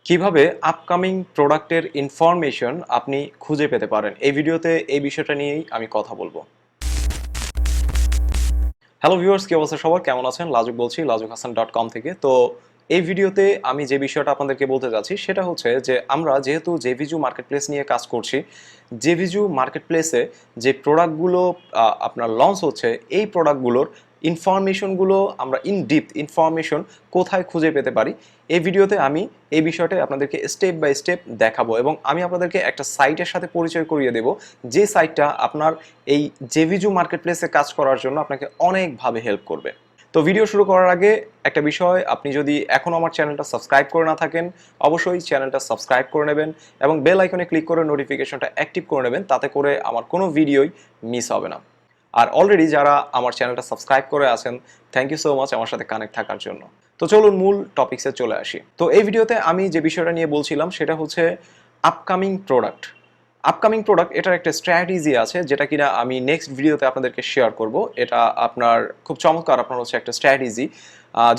কিভাবে আপকামিং প্রোডাক্টের ইনফরমেশন আপনি খুঁজে পেতে পারেন, এই ভিডিওতে এই বিষয়টা নিয়েই আমি কথা বলবো। হ্যালো ভিউয়ার্স, কি অবস্থা সবার, কেমন আছেন? লাজুক বলছি, lazukhasan.com থেকে। তো এই ভিডিওতে আমি যে বিষয়টা আপনাদেরকে বলতে যাচ্ছি সেটা হচ্ছে যে আমরা যেহেতু JVZoo মার্কেটপ্লেস নিয়ে কাজ করছি, JVZoo মার্কেটপ্লেসে যে প্রোডাক্টগুলো আপনার লঞ্চ হচ্ছে, এই প্রোডাক্টগুলোর ইনফরমেশনগুলো আমরা ইন ডিপথ ইনফরমেশন কোথায় খুঁজে পেতে পারি, এই ভিডিওতে আমি এই বিষয়টা আপনাদেরকে স্টেপ বাই স্টেপ দেখাবো এবং আমি আপনাদেরকে একটা সাইটের সাথে পরিচয় করিয়ে দেব, যে সাইটটা আপনার এই JVZoo মার্কেটপ্লেসে কাজ করার জন্য আপনাকে অনেকভাবে হেল্প করবে। তো ভিডিও শুরু করার আগে একটা বিষয়, আপনি যদি এখনও আমার চ্যানেলটা সাবস্ক্রাইব করে না থাকেন, অবশ্যই চ্যানেলটা সাবস্ক্রাইব করে নেবেন এবং বেল আইকনে ক্লিক করে নোটিফিকেশনটা অ্যাক্টিভ করে নেবেন, তাতে করে আমার কোনো ভিডিওই মিস হবে না। আর অলরেডি যারা আমার চ্যানেলটা সাবস্ক্রাইব করে আছেন, থ্যাংক ইউ সো মাচ আমার সাথে কানেক্ট থাকার জন্য। তো চলুন মূল টপিকসে চলে আসি। তো এই ভিডিওতে আমি যে বিষয়টা নিয়ে বলছিলাম সেটা হচ্ছে আপকামিং প্রোডাক্ট। আপকামিং প্রোডাক্ট, এটার একটা স্ট্র্যাটেজি আছে যেটা কিনা আমি নেক্সট ভিডিওতে আপনাদেরকে শেয়ার করব। এটা আপনার খুব চমৎকার, আপনার হচ্ছে একটা স্ট্র্যাটেজি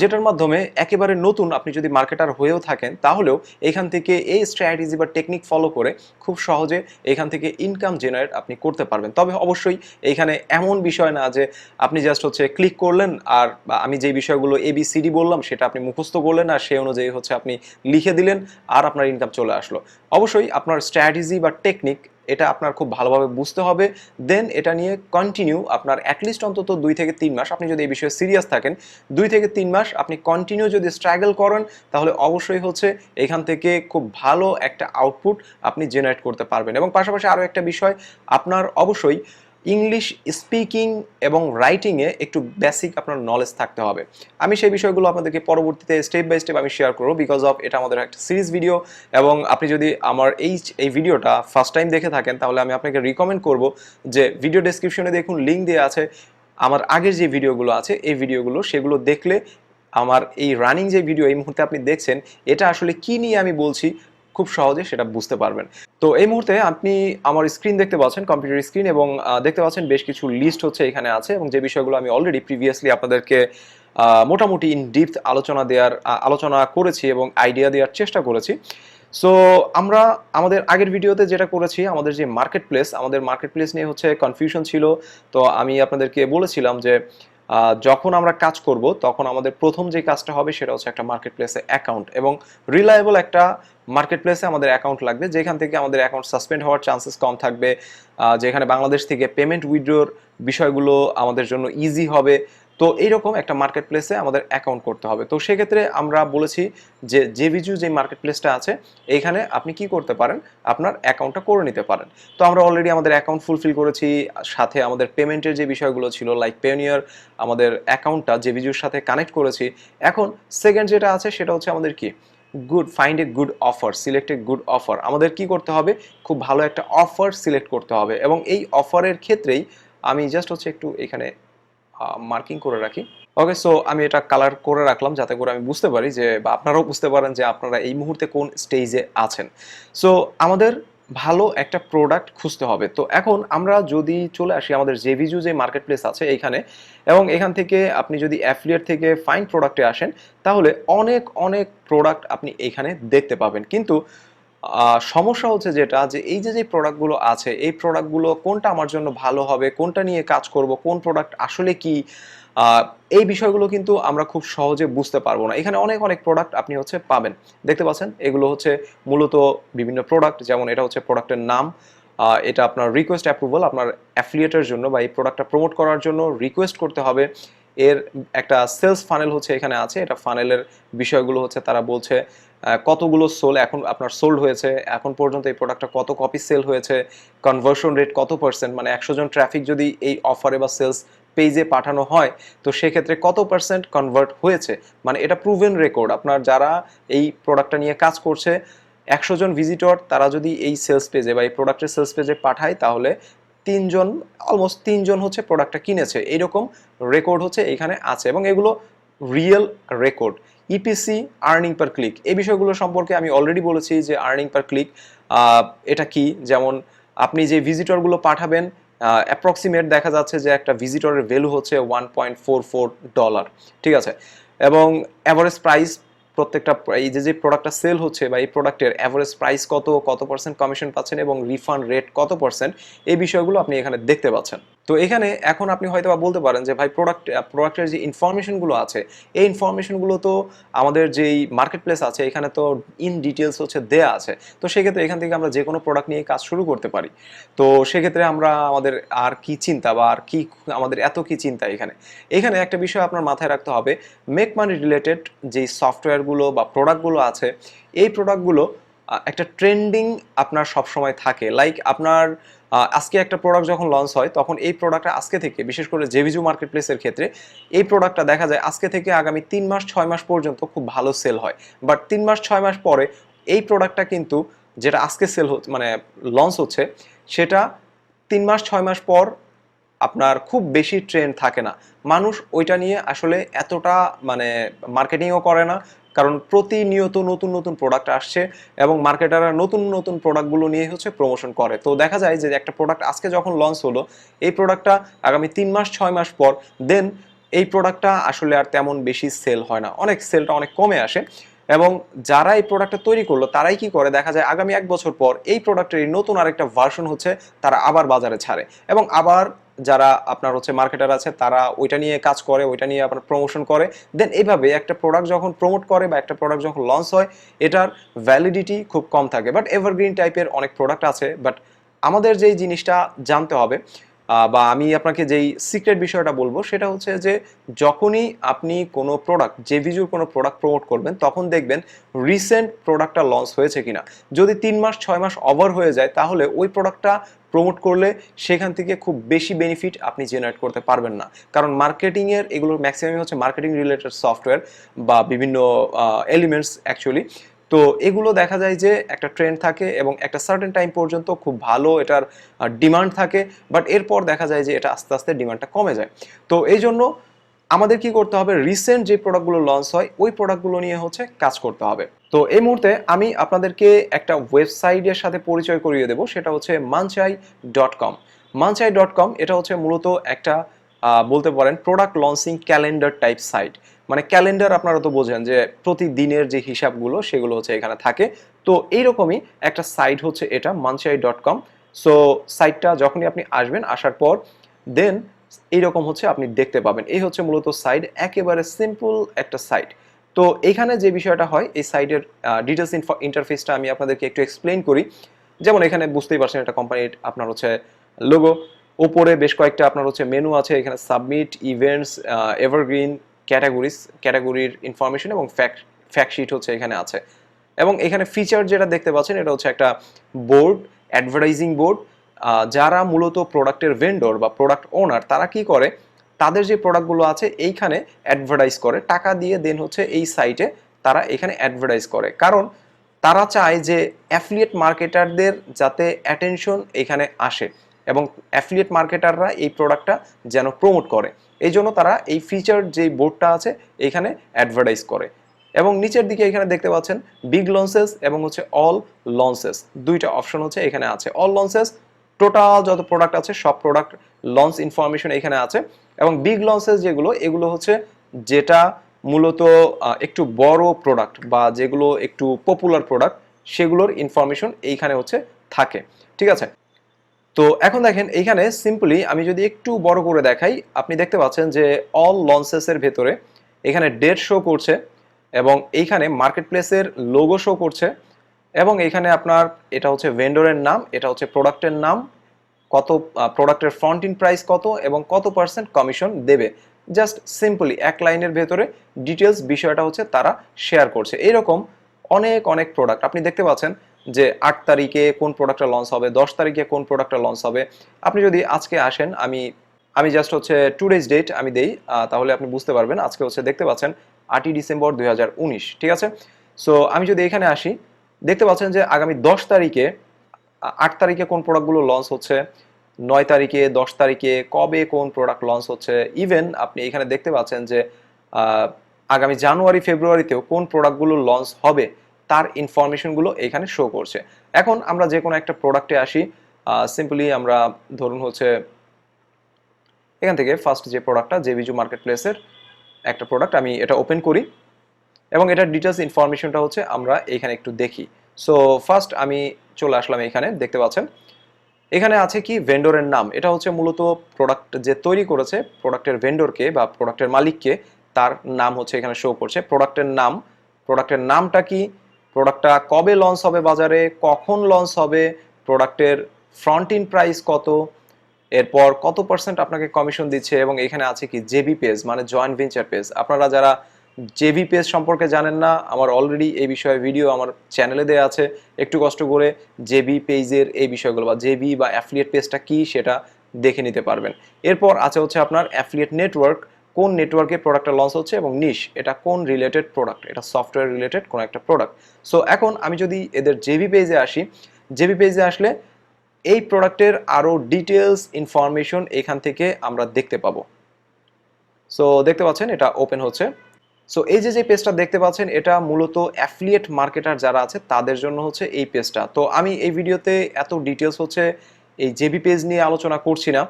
যেটার মাধ্যমে একেবারে নতুন আপনি যদি মার্কেটার হয়েও থাকেন তাহলেও এখান থেকে এই স্ট্র্যাটেজি বা টেকনিক ফলো করে খুব সহজে এখান থেকে ইনকাম জেনারেট আপনি করতে পারবেন। তবে অবশ্যই এইখানে এমন বিষয় না যে আপনি জাস্ট হচ্ছে ক্লিক করলেন আর আমি যে বিষয়গুলো ABCD বললাম সেটা আপনি মুখস্থ করলেন আর সেই অনুযায়ী হচ্ছে আপনি লিখে দিলেন আর আপনার ইনকাম চলে আসলো। অবশ্যই আপনার স্ট্র্যাটেজি বা টেকনিক এটা আপনার খুব ভালোভাবে বুঝতে হবে, দেন এটা নিয়ে কন্টিনিউ আপনার অ্যাটলিস্ট অন্তত 2 থেকে 3 মাস, আপনি যদি এই বিষয়ে সিরিয়াস থাকেন 2 থেকে 3 মাস আপনি কন্টিনিউ যদি স্ট্রাগল করেন তাহলে অবশ্যই হচ্ছে এখান থেকে খুব ভালো একটা আউটপুট আপনি জেনারেট করতে পারবেন। এবং পাশাপাশি আরও একটা বিষয়, আপনার অবশ্যই ইংলিশ স্পিকিং এবং রাইটিংয়ে একটু বেসিক আপনার নলেজ থাকতে হবে। আমি সেই বিষয়গুলো আপনাদেরকে পরবর্তীতে স্টেপ বাই স্টেপ আমি শেয়ার করবো, বিকজ অফ এটা আমাদের একটা সিরিজ ভিডিও। এবং আপনি যদি আমার এই ভিডিওটা ফার্স্ট টাইম দেখে থাকেন তাহলে আমি আপনাকে রিকমেন্ড করব যে ভিডিও ডেসক্রিপশনে দেখুন লিঙ্ক দেওয়া আছে আমার আগের যে ভিডিওগুলো আছে, এই ভিডিওগুলো সেগুলো দেখলে আমার এই রানিং যে ভিডিও এই মুহূর্তে আপনি দেখছেন এটা আসলে কি নিয়ে আমি বলছি খুব সহজে সেটা বুঝতে পারবেন। তো এই মুহূর্তে আপনি আমার স্ক্রিন দেখতে পাচ্ছেন, কম্পিউটার স্ক্রিন, এবং দেখতে পাচ্ছেন বেশ কিছু লিস্ট হচ্ছে এখানে আছে এবং যে বিষয়গুলো আমি অলরেডি প্রিভিয়াসলি আপনাদেরকে মোটামুটি ইন ডিপথ আলোচনা করেছি এবং আইডিয়া দেওয়ার চেষ্টা করেছি। সো আমরা আমাদের আগের ভিডিওতে যেটা করেছি, আমাদের যে মার্কেট প্লেস নিয়ে হচ্ছে কনফিউশন ছিল। তো আমি আপনাদেরকে বলেছিলাম যে যখন আমরা কাজ করব তখন আমাদের প্রথম যে কাজটা হবে সেটা হচ্ছে একটা মার্কেট প্লেসে অ্যাকাউন্ট, এবং রিলায়েবল একটা মার্কেট প্লেসে আমাদের অ্যাকাউন্ট লাগবে যেখান থেকে আমাদের অ্যাকাউন্ট সাসপেন্ড হওয়ার চান্সেস কম থাকবে, যেখানে বাংলাদেশ থেকে পেমেন্ট উইথড্রোর বিষয়গুলো আমাদের জন্য ইজি হবে। তো এইরকম একটা মার্কেট প্লেসে আমাদের অ্যাকাউন্ট করতে হবে। তো সেক্ষেত্রে আমরা বলেছি যে JVZoo যে মার্কেট প্লেসটা আছে এইখানে আপনি কি করতে পারেন, আপনার অ্যাকাউন্টটা করে নিতে পারেন। তো আমরা অলরেডি আমাদের অ্যাকাউন্ট ফুলফিল করেছি, সাথে আমাদের পেমেন্টের যে বিষয়গুলো ছিল লাইক পেওনিয়ার, আমাদের অ্যাকাউন্টটা JVZooর সাথে কানেক্ট করেছি। এখন সেকেন্ড যেটা আছে সেটা হচ্ছে আমাদের কি find a good offer, select a good offer. আমাদের কি করতে হবে, খুব ভালো একটা অফার সিলেক্ট করতে হবে এবং এই অফারের ক্ষেত্রেই আমি জাস্ট হচ্ছে একটু এখানে মার্কিং করে রাখি। ওকে, সো আমি এটা কালার করে রাখলাম যাতে করে আমি বুঝতে পারি যে, বা আপনারাও বুঝতে পারেন যে আপনারা এই মুহূর্তে কোন স্টেজে আছেন। সো আমাদের ভালো একটা প্রোডাক্ট খুঁজতে হবে। তো এখন আমরা যদি চলে আসি আমাদের JVZoo যে মার্কেট প্লেস আছে এইখানে, এবং এখান থেকে আপনি যদি অ্যাফিলিয়েট থেকে ফাইন প্রোডাক্টে আসেন তাহলে অনেক অনেক প্রোডাক্ট আপনি এইখানে দেখতে পাবেন। কিন্তু সমস্যা হচ্ছে যেটা, যে এই যে প্রোডাক্টগুলো আছে এই প্রোডাক্টগুলো কোনটা আমার জন্য ভালো হবে, কোনটা নিয়ে কাজ করব, কোন প্রোডাক্ট আসলে কি, এই বিষয়গুলো কিন্তু আমরা খুব সহজে বুঝতে পারবো না। এখানে অনেক অনেক প্রোডাক্ট আপনি হচ্ছে পাবেন, দেখতে পাচ্ছেন এগুলো হচ্ছে মূলত বিভিন্ন প্রোডাক্ট। যেমন এটা হচ্ছে প্রোডাক্টের নাম, এটা আপনার রিকোয়েস্ট অ্যাপ্রুভাল, আপনার অ্যাফিলিয়েটের জন্য বা এই প্রোডাক্টটা প্রমোট করার জন্য রিকোয়েস্ট করতে হবে। এর একটা সেলস ফানেল হচ্ছে এখানে আছে, এটা ফানেলের বিষয়গুলো হচ্ছে তারা বলছে কতগুলো এখন আপনার সোল্ড হয়েছে, এখন পর্যন্ত এই প্রোডাক্টটা কত কপি সেল হয়েছে, কনভার্সন রেট কত %, মানে 100 জন ট্রাফিক যদি এই অফারে বা সেলস পেজে পাঠানো হয় তো সেক্ষেত্রে কত % কনভার্ট হয়েছে, মানে এটা প্রুভেন রেকর্ড। আপনার যারা এই প্রোডাক্টটা নিয়ে কাজ করছে 100 জন ভিজিটর তারা যদি এই সেলস পেজে বা এই প্রোডাক্টের সেলস পেজে পাঠায় তাহলে অলমোস্ট 3 জন হচ্ছে প্রোডাক্টটা কিনেছে, এইরকম রেকর্ড হচ্ছে এখানে আছে এবং এগুলো রিয়েল রেকর্ড। ইপিসি, আর্নিং পার ক্লিক, এই বিষয়গুলো সম্পর্কে আমি অলরেডি বলেছি যে আর্নিং পার ক্লিক এটা কি। যেমন আপনি যে ভিজিটরগুলো পাঠাবেন অ্যাপ্রক্সিমেট দেখা যাচ্ছে যে একটা ভিজিটরের ভ্যালু হচ্ছে $1.44, ঠিক আছে, এবং অ্যাভারেজ প্রাইস প্রত্যেকটা এই যে প্রোডাক্টটা সেল হচ্ছে বা এই প্রোডাক্টের অ্যাভারেজ প্রাইস কত পার্সেন্ট কমিশন পাচ্ছেন এবং রিফান্ড রেট কত পার্সেন্ট, এই বিষয়গুলো আপনি এখানে দেখতে পাচ্ছেন। তো এখানে এখন আপনি হয়তো বা বলতে পারেন যে ভাই প্রোডাক্টের যে ইনফরমেশনগুলো আছে এই ইনফরমেশনগুলো তো আমাদের যেই মার্কেট প্লেস আছে এখানে তো ইন ডিটেলস হচ্ছে দেয়া আছে, তো সেক্ষেত্রে এখান থেকে আমরা যে কোনো প্রোডাক্ট নিয়ে কাজ শুরু করতে পারি। তো সেক্ষেত্রে আমাদের আর কি চিন্তা বা আর কি আমাদের এত কি চিন্তা এখানে এখানে একটা বিষয় আপনার মাথায় রাখতে হবে, মেক মানি রিলেটেড যেই সফটওয়্যারগুলো বা প্রোডাক্টগুলো আছে এই প্রোডাক্টগুলো একটা ট্রেন্ডিং আপনার সবসময় থাকে। লাইক আপনার আজকে একটা প্রোডাক্ট যখন লঞ্চ হয় তখন এই প্রোডাক্টটা আজকে থেকে, বিশেষ করে জেভিজু মার্কেট প্লেসের ক্ষেত্রে এই প্রোডাক্টটা দেখা যায় আজকে থেকে আগামী 3 মাস 6 মাস পর্যন্ত খুব ভালো সেল হয়। বাট 3 মাস 6 মাস পরে এই প্রোডাক্টটা কিন্তু যেটা আজকে সেল মানে লঞ্চ হচ্ছে সেটা 3 মাস 6 মাস পর আপনার খুব বেশি ট্রেন্ড থাকে না। মানুষ ওইটা নিয়ে আসলে এতটা মানে মার্কেটিংও করে না, কারণ প্রতিনিয়ত নতুন নতুন প্রোডাক্ট আসছে এবং মার্কেটাররা নতুন নতুন প্রোডাক্টগুলো নিয়ে হচ্ছে প্রমোশন করে। তো দেখা যায় যে একটা প্রোডাক্ট আজকে যখন লঞ্চ হলো এই প্রোডাক্টটা আগামী 3 মাস 6 মাস পর দেন এই প্রোডাক্টটা আসলে আর তেমন বেশি সেল হয় না, সেলটা অনেক কমে আসে। এবং যারা এই প্রোডাক্টটা তৈরি করলো তারাই কি করে, দেখা যায় আগামী 1 বছর পর এই প্রোডাক্টের নতুন আরেকটা ভার্সন হচ্ছে তারা আবার বাজারে ছাড়ে এবং আবার যারা আপনার হচ্ছে মার্কেটার আছে তারা ওইটা নিয়ে কাজ করে, ওইটা নিয়ে আপনার প্রমোশন করে। দেন এইভাবে একটা প্রোডাক্ট যখন প্রমোট করে বা একটা প্রোডাক্ট যখন লঞ্চ হয় এটার ভ্যালিডিটি খুব কম থাকে। বাট এভারগ্রিন টাইপের অনেক প্রোডাক্ট আছে। বাট আমাদের যেই জিনিসটা জানতে হবে বা আমি আপনাকে যেই সিক্রেট বিষয়টা বলবো সেটা হচ্ছে যে যখনই আপনি কোনো প্রোডাক্ট জেভিজুর কোনো প্রোডাক্ট প্রমোট করবেন তখন দেখবেন রিসেন্ট প্রোডাক্টটা লঞ্চ হয়েছে কিনা। যদি 3 মাস 6 মাস ওভার হয়ে যায় তাহলে ওই প্রোডাক্টটা প্রমোট করলে সেখান থেকে খুব বেশি বেনিফিট আপনি জেনারেট করতে পারবেন না, কারণ মার্কেটিংয়ের এগুলোর ম্যাক্সিমাম হচ্ছে মার্কেটিং রিলেটেড সফটওয়্যার বা বিভিন্ন এলিমেন্টস অ্যাকচুয়ালি। তো এগুলো দেখা যায় যে একটা ট্রেন্ড থাকে এবং একটা সার্টেন টাইম পর্যন্ত খুব ভালো এটার ডিমান্ড থাকে, বাট এরপর দেখা যায় যে এটা আস্তে আস্তে ডিমান্ডটা কমে যায়। তো এই জন্য আমাদের কি করতে হবে, রিসেন্ট যে প্রোডাক্টগুলো লঞ্চ হয় ওই প্রোডাক্টগুলো নিয়ে হচ্ছে কাজ করতে হবে। তো এই মুহূর্তে আমি আপনাদেরকে একটা ওয়েবসাইটের সাথে পরিচয় করিয়ে দেবো, সেটা হচ্ছে muncheye.com। muncheye.com এটা হচ্ছে মূলত একটা বলতে পারেন product launching calendar type site. মানে ক্যালেন্ডার আপনারা তো বোঝেন যে প্রতিদিনের যে হিসাবগুলো সেগুলো হচ্ছে এখানে থাকে। তো এইরকমই একটা সাইট হচ্ছে এটা muncheye.com। সো সাইটটা যখনই আপনি আসবেন, আসার পর দেন এইরকম হচ্ছে আপনি দেখতে পাবেন। এই হচ্ছে মূলত সাইট, একেবারে সিম্পল একটা সাইট। তো এখানে যে বিষয়টা হয় এই সাইটের ডিটেলস ইন্টারফেসটা আমি আপনাদেরকে একটু এক্সপ্লেন করি। যেমন এখানে বুঝতেই পারছেন একটা কোম্পানির আপনার হচ্ছে লোগো, ওপরে বেশ কয়েকটা আপনার হচ্ছে মেনু আছে, এখানে সাবমিট, ইভেন্টস, এভারগ্রিন, ক্যাটাগরির ইনফরমেশন এবং ফ্যাক্ট শিট হচ্ছে এখানে আছে। এবং এখানে ফিচার যেটা দেখতে পাচ্ছেন এটা হচ্ছে একটা বোর্ড, অ্যাডভার্টাইজিং বোর্ড। যারা মূলত প্রোডাক্টের ভেন্ডর বা প্রোডাক্ট ওনার তারা কি করে, তাদের যে প্রোডাক্টগুলো আছে এইখানে অ্যাডভার্টাইজ করে টাকা দিয়ে, দেন হচ্ছে এই সাইটে তারা এখানে অ্যাডভার্টাইজ করে, কারণ তারা চায় যে অ্যাফিলিয়েট মার্কেটারদের যাতে অ্যাটেনশন এখানে আসে এবং অ্যাফিলিয়েট মার্কেটাররা এই প্রোডাক্টটা যেন প্রমোট করে। এই জন্য তারা এই ফিচার যে বোর্ডটা আছে এখানে অ্যাডভার্টাইজ করে। এবং নিচের দিকে এখানে দেখতে পাচ্ছেন বিগ লঞ্চেস এবং হচ্ছে অল লঞ্চেস, দুইটা অপশন হচ্ছে এখানে আছে। অল লঞ্চেস টোটাল যত প্রোডাক্ট আছে সব প্রোডাক্ট লঞ্চ ইনফরমেশন এখানে আছে, এবং বিগ লঞ্চেস যেগুলো এগুলো হচ্ছে যেটা মূলত একটু বড় প্রোডাক্ট বা যেগুলো একটু পপুলার প্রোডাক্ট সেগুলোর ইনফরমেশন এইখানে হচ্ছে থাকে। ঠিক আছে, তো এখন দেখেন এইখানে সিম্পলি আমি যদি একটু বড় করে দেখাই, আপনি দেখতে পাচ্ছেন যে অল লঞ্চেসের ভেতরে এখানে ডেট শো করছে এবং এইখানে মার্কেট প্লেসের লোগো শো করছে এবং এখানে আপনার এটা হচ্ছে ভেন্ডরের নাম, এটা হচ্ছে প্রোডাক্টের নাম, কত প্রোডাক্টের ফ্রন্ট ইন প্রাইস কত এবং কত পার্সেন্ট কমিশন দেবে। জাস্ট সিম্পলি এক লাইনের ভেতরে ডিটেলস বিষয়টা হচ্ছে তারা শেয়ার করছে। এইরকম অনেক অনেক প্রোডাক্ট আপনি দেখতে পাচ্ছেন যে 8 তারিখে কোন প্রোডাক্টটা লঞ্চ হবে, 10 তারিখে কোন প্রোডাক্টটা লঞ্চ হবে। আপনি যদি আজকে আসেন, আমি জাস্ট হচ্ছে টুডেজ ডেট আমি দেই, তাহলে আপনি বুঝতে পারবেন। আজকে হচ্ছে দেখতে পাচ্ছেন 8ই ডিসেম্বর 2019। ঠিক আছে, সো আমি যদি এখানে আসি দেখতে পাচ্ছেন যে আগামী 10 তারিখে 8 তারিখে কোন প্রোডাক্টগুলো লঞ্চ হচ্ছে, 9 তারিখে, 10 তারিখে কবে কোন প্রোডাক্ট লঞ্চ হচ্ছে। ইভেন আপনি এখানে দেখতে পাচ্ছেন যে আগামী জানুয়ারি ফেব্রুয়ারিতেও কোন প্রোডাক্টগুলো লঞ্চ হবে তার ইনফরমেশনগুলো এখানে শো করছে। এখন আমরা যে কোনো একটা প্রোডাক্টে আসি, সিম্পলি আমরা ধরুন হচ্ছে এখান থেকে ফার্স্ট যে প্রোডাক্টটা জেভিজু মার্কেট প্লেসের একটা প্রোডাক্ট আমি এটা ওপেন করি। এবং এটার ডিটেলস ইনফরমেশনটা হচ্ছে আমরা এখানে একটু দেখি। সো ফার্স্ট আমি চলে আসলাম এখানে, দেখতে পাচ্ছেন এখানে আছে কি ভেন্ডরের নাম। এটা হচ্ছে মূলত প্রোডাক্ট যে তৈরি করেছে প্রোডাক্টের ভেন্ডরকে বা প্রোডাক্টের মালিককে, তার নাম হচ্ছে এখানে শো করছে। প্রোডাক্টের নাম, প্রোডাক্টের নামটা কি, প্রোডাক্টটা কবে লঞ্চ হবে বাজারে, কখন লঞ্চ হবে, প্রোডাক্টের ফ্রন্ট ইন প্রাইস কত, এরপর কত পার্সেন্ট আপনাকে কমিশন দিচ্ছে, এবং এখানে আছে কি জেবি পেজ মানে জয়েন্ট ভেঞ্চার পেজ। আপনারা যারা জেভি পেজ সম্পর্কে জানেন না, আমার অলরেডি এই বিষয়ে ভিডিও আমার চ্যানেলে দেওয়া আছে, একটু কষ্ট করে জেভি পেজের এই বিষয়গুলো বা জেভি বা অ্যাফিলিয়েট পেজটা কি সেটা দেখে নিতে পারবেন। এরপর আছে হচ্ছে আপনার অ্যাফিলিয়েট নেটওয়ার্ক, কোন নেটওয়ার্কে প্রোডাক্টটা লঞ্চ হচ্ছে, এবং নিশ এটা কোন রিলেটেড প্রোডাক্ট, এটা সফটওয়্যার রিলেটেড কোন একটা প্রোডাক্ট। সো এখন আমি যদি এদের জেভি পেজে আসি, জেভি পেজে আসলে এই প্রোডাক্টের আরও ডিটেলস ইনফরমেশন এখান থেকে আমরা দেখতে পাবো। সো দেখতে পাচ্ছেন এটা ওপেন হচ্ছে। সো এই যে পেজটা দেখতে পাচ্ছেন এটা মূলত অ্যাফিলিয়েট মার্কেটার যারা আছে তাদের জন্য হচ্ছে এই পেজটা। তো আমি এই ভিডিওতে এত ডিটেলস হচ্ছে এই জেবি পেজ নিয়ে আলোচনা করছি না,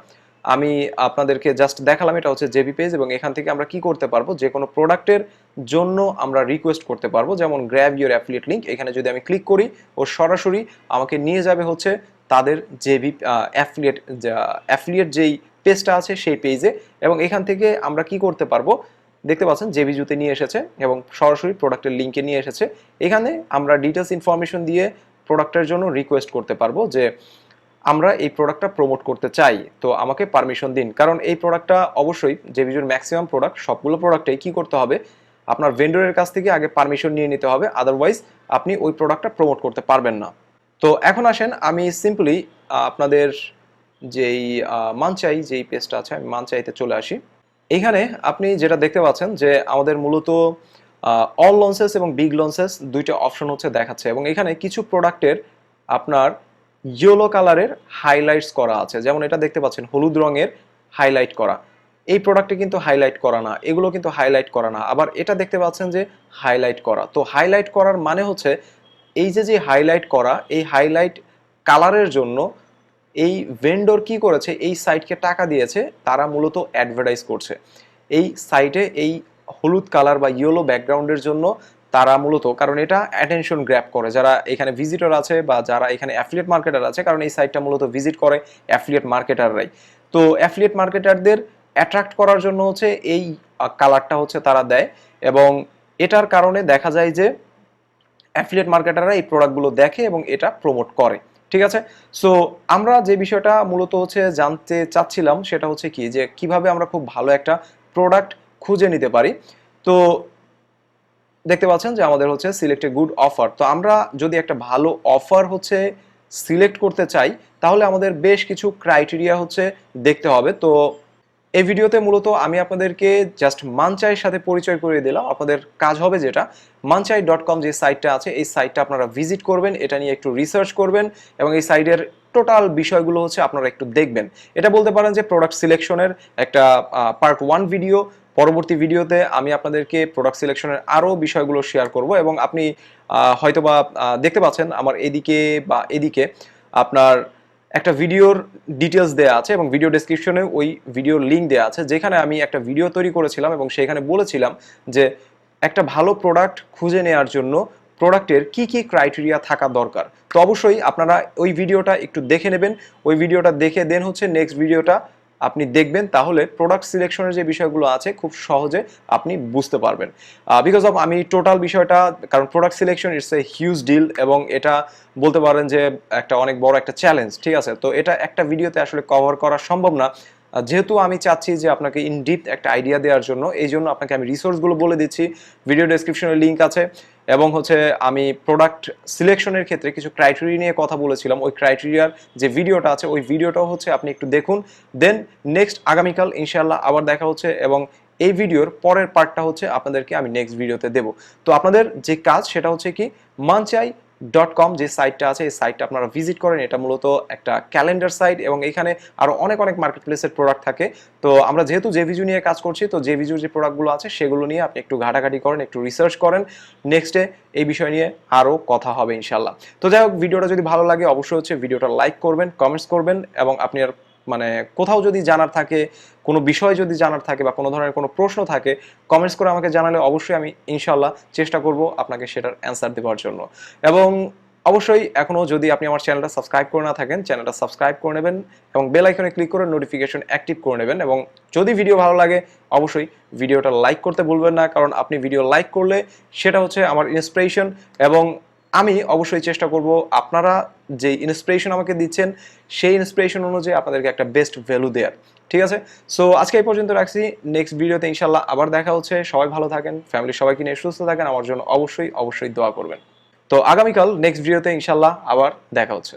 আমি আপনাদেরকে জাস্ট দেখালাম এটা হচ্ছে জেবি পেজ, এবং এখান থেকে আমরা কি করতে পারবো, যে কোনো প্রোডাক্টের জন্য আমরা রিকোয়েস্ট করতে পারবো, যেমন গ্র্যাব ইউর অ্যাফিলিয়েট লিঙ্ক। এখানে যদি আমি ক্লিক করি ও সরাসরি আমাকে নিয়ে যাবে হচ্ছে তাদের জেবি অ্যাফিলিয়েট যেই পেজটা আছে সেই পেজে, এবং এখান থেকে আমরা কি করতে পারবো, দেখতে পাচ্ছেন JVZooতে নিয়ে এসেছে এবং সরাসরি প্রোডাক্টের লিঙ্কে নিয়ে এসেছে। এখানে আমরা ডিটেলস ইনফরমেশন দিয়ে প্রোডাক্টের জন্য রিকোয়েস্ট করতে পারবো যে আমরা এই প্রোডাক্টটা প্রমোট করতে চাই, তো আমাকে পারমিশন দিন। কারণ এই প্রোডাক্টটা অবশ্যই JVZooর ম্যাক্সিমাম প্রোডাক্ট, সবগুলো প্রোডাক্টেই কি করতে হবে, আপনার ভেন্ডরের কাছ থেকে আগে পারমিশন নিয়ে নিতে হবে, আদারওয়াইজ আপনি ওই প্রোডাক্টটা প্রমোট করতে পারবেন না। তো এখন আসেন আমি সিম্পলি আপনাদের যেই মানচাই যেই পেজটা আছে, আমি মানচাইতে চলে আসি। এখানে আপনি যেটা দেখতে পাচ্ছেন যে আমাদের মূলত অল লঞ্চেস এবং বিগ লঞ্চেস দুইটা অপশন হচ্ছে দেখাচ্ছে, এবং এখানে কিছু প্রোডাক্টের আপনার ইয়েলো কালারের হাইলাইটস করা আছে, যেমন এটা দেখতে পাচ্ছেন হলুদ রঙের হাইলাইট করা। এই প্রোডাক্টে কিন্তু হাইলাইট করা না, এগুলো কিন্তু হাইলাইট করা না। আবার এটা দেখতে পাচ্ছেন যে হাইলাইট করা। তো হাইলাইট করার মানে হচ্ছে এই যে হাইলাইট করা, এই হাইলাইট কালারের জন্য এই ভেন্ডর কি করেছে, এই সাইটকে টাকা দিয়েছে, তারা মূলত অ্যাডভার্টাইজ করছে এই সাইটে এই হলুদ কালার বা ইয়েলো ব্যাকগ্রাউন্ডের জন্য। তারা মূলত, কারণ এটা অ্যাটেনশন গ্র্যাব করে যারা এখানে ভিজিটর আছে বা যারা এখানে অ্যাফিলিয়েট মার্কেটার আছে, কারণ এই সাইটটা মূলত ভিজিট করে অ্যাফিলিয়েট মার্কেটাররাই। তো অ্যাফিলিয়েট মার্কেটারদের অ্যাট্রাক্ট করার জন্য হচ্ছে এই কালারটা হচ্ছে তারা দেয়, এবং এটার কারণে দেখা যায় যে অ্যাফিলিয়েট মার্কেটাররা এই প্রোডাক্টগুলো দেখে এবং এটা প্রমোট করে। ঠিক আছে, সো আমরা যে বিষয়টা মূলত হচ্ছে জানতে চাচ্ছিলাম সেটা হচ্ছে কি, যে কিভাবে আমরা খুব ভালো একটা প্রোডাক্ট খুঁজে নিতে পারি। তো দেখতে পাচ্ছেন যে আমাদের হচ্ছে সিলেক্ট এ গুড অফার। তো আমরা যদি একটা ভালো অফার হচ্ছে সিলেক্ট করতে চাই, তাহলে আমাদের বেশ কিছু ক্রাইটেরিয়া হচ্ছে দেখতে হবে। তো এই ভিডিওতে মূলত আমি আপনাদেরকে জাস্ট মানচাইয়ের সাথে পরিচয় করিয়ে দিলাম। আপনাদের কাজ হবে যেটা, muncheye.com যে সাইটটা আছে এই সাইটটা আপনারা ভিজিট করবেন, এটা নিয়ে একটু রিসার্চ করবেন, এবং এই সাইটের টোটাল বিষয়গুলো হচ্ছে আপনারা একটু দেখবেন। এটা বলতে পারেন যে প্রোডাক্ট সিলেকশনের একটা পার্ট 1 ভিডিও। পরবর্তী ভিডিওতে আমি আপনাদেরকে প্রোডাক্ট সিলেকশনের আরও বিষয়গুলো শেয়ার করব, এবং আপনি হয়তোবা দেখতে পাচ্ছেন আমার এদিকে বা এদিকে আপনার একটা ভিডিওর ডিটেলস দেওয়া আছে, এবং ভিডিও ডেসক্রিপশনে ওই ভিডিওর লিঙ্ক দেওয়া আছে, যেখানে আমি একটা ভিডিও তৈরি করেছিলাম এবং সেখানে বলেছিলাম যে একটা ভালো প্রোডাক্ট খুঁজে নেওয়ার জন্য প্রোডাক্টের কি কি ক্রাইটেরিয়া থাকা দরকার। তো অবশ্যই আপনারা ওই ভিডিওটা একটু দেখে নেবেন, ওই ভিডিওটা দেখে দেন হচ্ছে নেক্সট ভিডিওটা আপনি দেখবেন, তাহলে প্রোডাক্ট সিলেকশনের যে বিষয়গুলো আছে খুব সহজে আপনি বুঝতে পারবেন। বিকজ অফ আমি টোটাল বিষয়টা, কারণ product selection it's a huge deal, এবং এটা বলতে পারেন যে একটা অনেক বড় একটা চ্যালেঞ্জ। ঠিক আছে, তো এটা একটা ভিডিওতে আসলে কভার করা সম্ভব না, যেহেতু আমি চাচ্ছি যে আপনাকে ইন ডিপ একটা আইডিয়া দেওয়ার জন্য, এই জন্য আপনাকে আমি রিসোর্সগুলো বলে দিচ্ছি, ভিডিও ডেসক্রিপশনে লিঙ্ক আছে, এবং হচ্ছে আমি প্রোডাক্ট সিলেকশনের ক্ষেত্রে কিছু ক্রাইটেরিয়া নিয়ে কথা বলেছিলাম, ওই ক্রাইটেরিয়ার যে ভিডিওটা আছে ওই ভিডিওটাও হচ্ছে আপনি একটু দেখুন। দেন নেক্সট আগামীকাল ইনশাআল্লাহ আবার দেখা হচ্ছে, এবং এই ভিডিওর পরের পার্টটা হচ্ছে আপনাদেরকে আমি নেক্সট ভিডিওতে দেবো। তো আপনাদের যে কাজ সেটা হচ্ছে কি, muncheye.com যে সাইটটা আছে এই সাইটটা আপনারা ভিজিট করেন। এটা মূলত একটা ক্যালেন্ডার সাইট, এবং এখানে আরও অনেক মার্কেট প্লেসের প্রোডাক্ট থাকে। তো আমরা যেহেতু JVZoo নিয়ে কাজ করছি, তো JVZooর যে প্রোডাক্টগুলো আছে সেগুলো নিয়ে আপনি একটু ঘাটাঘাটি করেন, একটু রিসার্চ করেন। নেক্সটে এই বিষয় নিয়ে আরও কথা হবে ইনশাল্লাহ। তো যাই হোক, ভিডিওটা যদি ভালো লাগে অবশ্যই হচ্ছে ভিডিওটা লাইক করবেন, কমেন্টস করবেন, এবং আপনি আর মানে কোথাও যদি জানার থাকে, কোনো বিষয় যদি জানার থাকে বা কোনো ধরনের কোনো প্রশ্ন থাকে, কমেন্টস করে আমাকে জানালে অবশ্যই আমি ইনশাল্লাহ চেষ্টা করব আপনাকে সেটার অ্যান্সার দেওয়ার জন্য। এবং অবশ্যই এখনও যদি আপনি আমার চ্যানেলটা সাবস্ক্রাইব করে না থাকেন, চ্যানেলটা সাবস্ক্রাইব করে নেবেন এবং বেল আইকনে ক্লিক করে নোটিফিকেশন অ্যাক্টিভ করে নেবেন। এবং যদি ভিডিও ভালো লাগে অবশ্যই ভিডিওটা লাইক করতে ভুলবেন না, কারণ আপনি ভিডিও লাইক করলে সেটা হচ্ছে আমার ইন্সপিরেশন, এবং আমি অবশ্যই চেষ্টা করব আপনারা যে ইন্সপিরেশন আমাকে দিচ্ছেন সেই ইন্সপিরেশন অনুযায়ী আপনাদেরকে একটা বেস্ট ভ্যালু দেওয়ার। ঠিক আছে, সো আজকে এই পর্যন্ত রাখছি। নেক্সট ভিডিওতে ইনশাল্লাহ আবার দেখা হচ্ছে। সবাই ভালো থাকেন, ফ্যামিলির সবাইকে নিয়ে সুস্থ থাকেন, আমার জন্য অবশ্যই অবশ্যই দোয়া করবেন। তো আগামীকাল নেক্সট ভিডিওতে ইনশাল্লাহ আবার দেখা হচ্ছে।